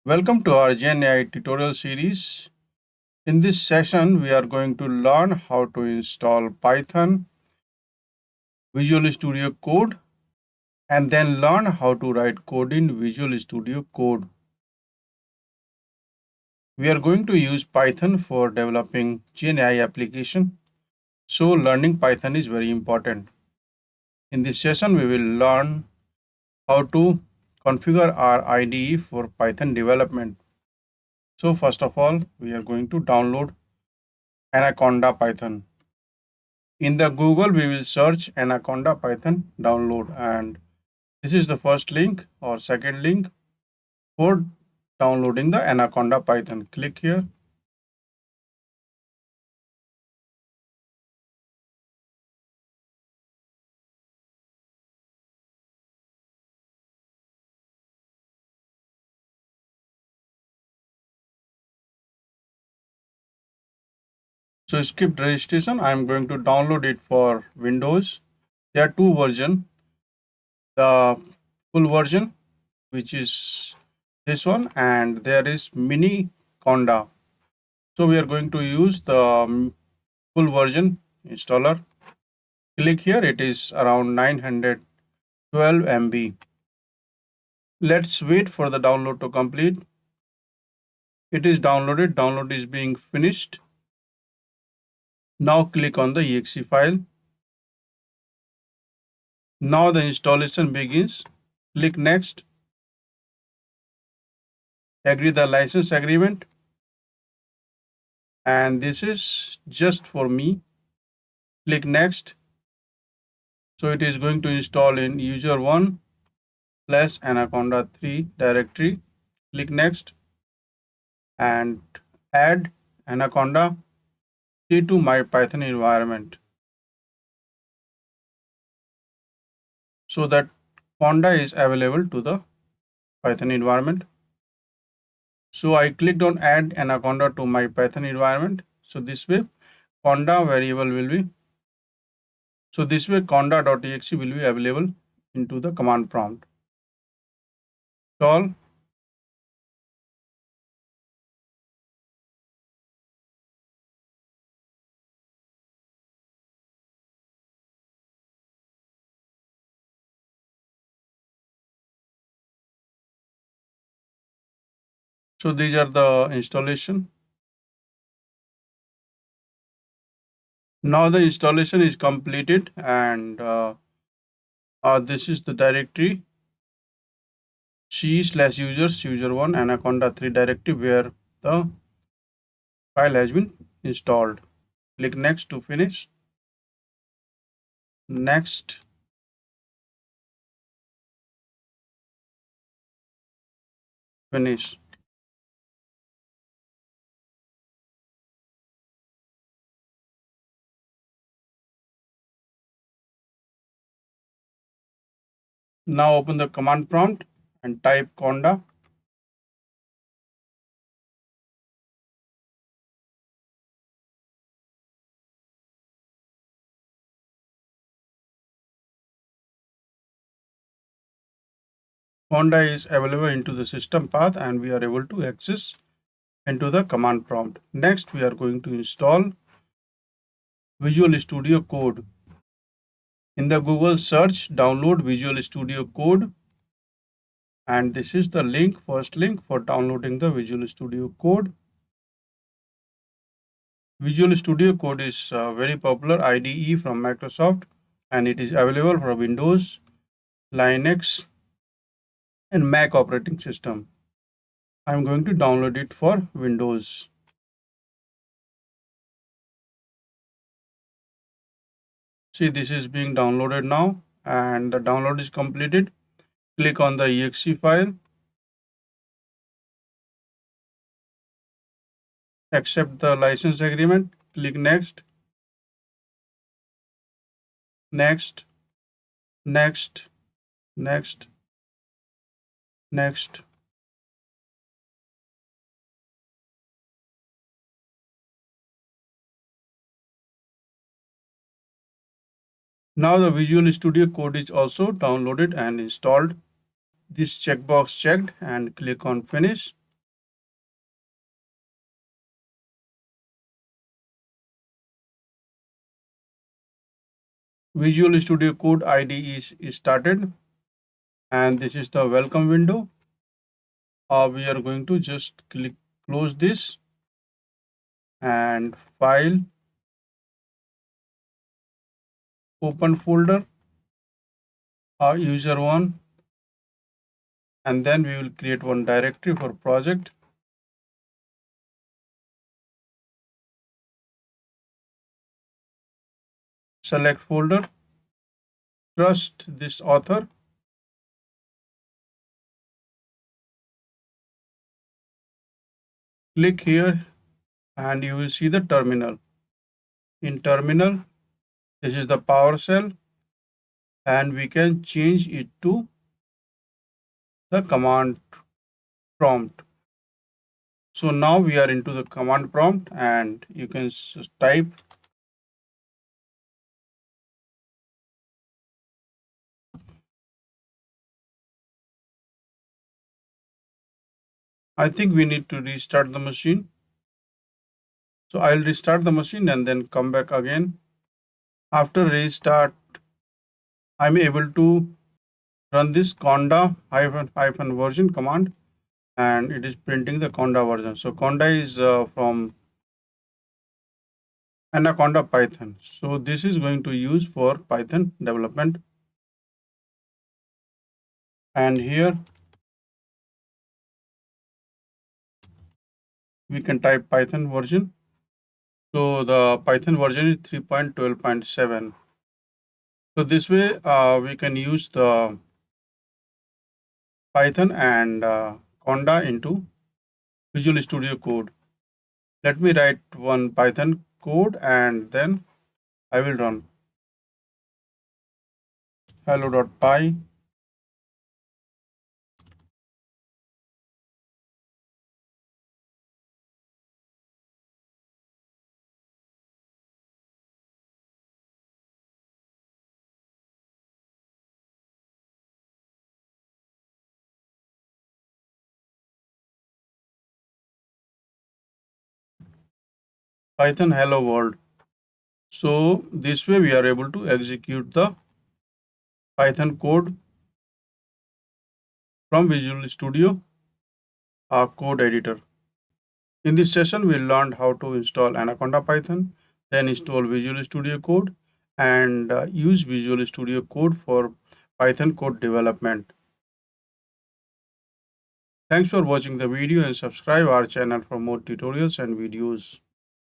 Welcome to our GenAI tutorial series. In this session, we are going to learn how to install Python, Visual Studio Code, and then learn how to write code in Visual Studio Code. We are going to use Python for developing GenAI application. So learning Python is very important. In this session, we will learn how to configure our IDE for Python development. So first of all, we are going to download Anaconda Python. In the Google, we will search Anaconda Python download, and this is the first link or second link for downloading the Anaconda Python. Click here. So skip registration. I am going to download it for Windows. There are two versions. The full version, which is this one, and there is Mini Conda. So we are going to use the full version installer. Click here. It is around 912 MB. Let's wait for the download to complete. It is downloaded. Download is being finished. Now click on the exe file. Now the installation begins. Click next. Agree the license agreement. And this is just for me. Click next. So it is going to install in user1 plus anaconda 3 directory. Click next and add anaconda 3 to my Python environment. So that Conda is available to the Python environment. So I clicked on add Anaconda to my Python environment. So this way Conda variable will be, conda.exe will be available into the command prompt. Install. So these are the installation. Now the installation is completed, and this is the directory c/users user1 anaconda 3 directory where the file has been installed. Click next to finish. Next. Finish. Now open the command prompt and type conda. Conda is available into the system path and we are able to access into the command prompt. Next, we are going to install Visual Studio Code. In the Google search, download Visual Studio Code. And this is the link, first link for downloading the Visual Studio Code. Visual Studio Code is a very popular IDE from Microsoft, and it is available for Windows, Linux, and Mac operating system. I'm going to download it for Windows. See, this is being downloaded now, and the download is completed. Click on the exe file. Accept the license agreement. Click next. Next. Next. Next. Next. Now the Visual Studio Code is also downloaded and installed. This checkbox checked and click on finish. Visual Studio Code ID is started, and this is the welcome window. We are going to just click close this and file, open folder, user one, and then we will create one directory for project. Select folder, trust this author, click here, and you will see the terminal. In terminal, this is the PowerShell, and we can change it to the command prompt. So now we are into the command prompt, and you can type I think we need to restart the machine. So I'll restart the machine and then come back again. After restart, I'm able to run this conda hyphen version command, and it is printing the conda version. So conda is from Anaconda Python. So this is going to use for Python development. And here we can type Python version. So the Python version is 3.12.7. So this way we can use the Python and Conda into Visual Studio Code. Let me write one Python code and then I will run hello.py. Python hello world. So this way we are able to execute the Python code from Visual Studio code editor. In this session, we learned how to install Anaconda Python, then install Visual Studio Code, and use Visual Studio Code for Python code development. Thanks for watching the video and subscribe our channel for more tutorials and videos.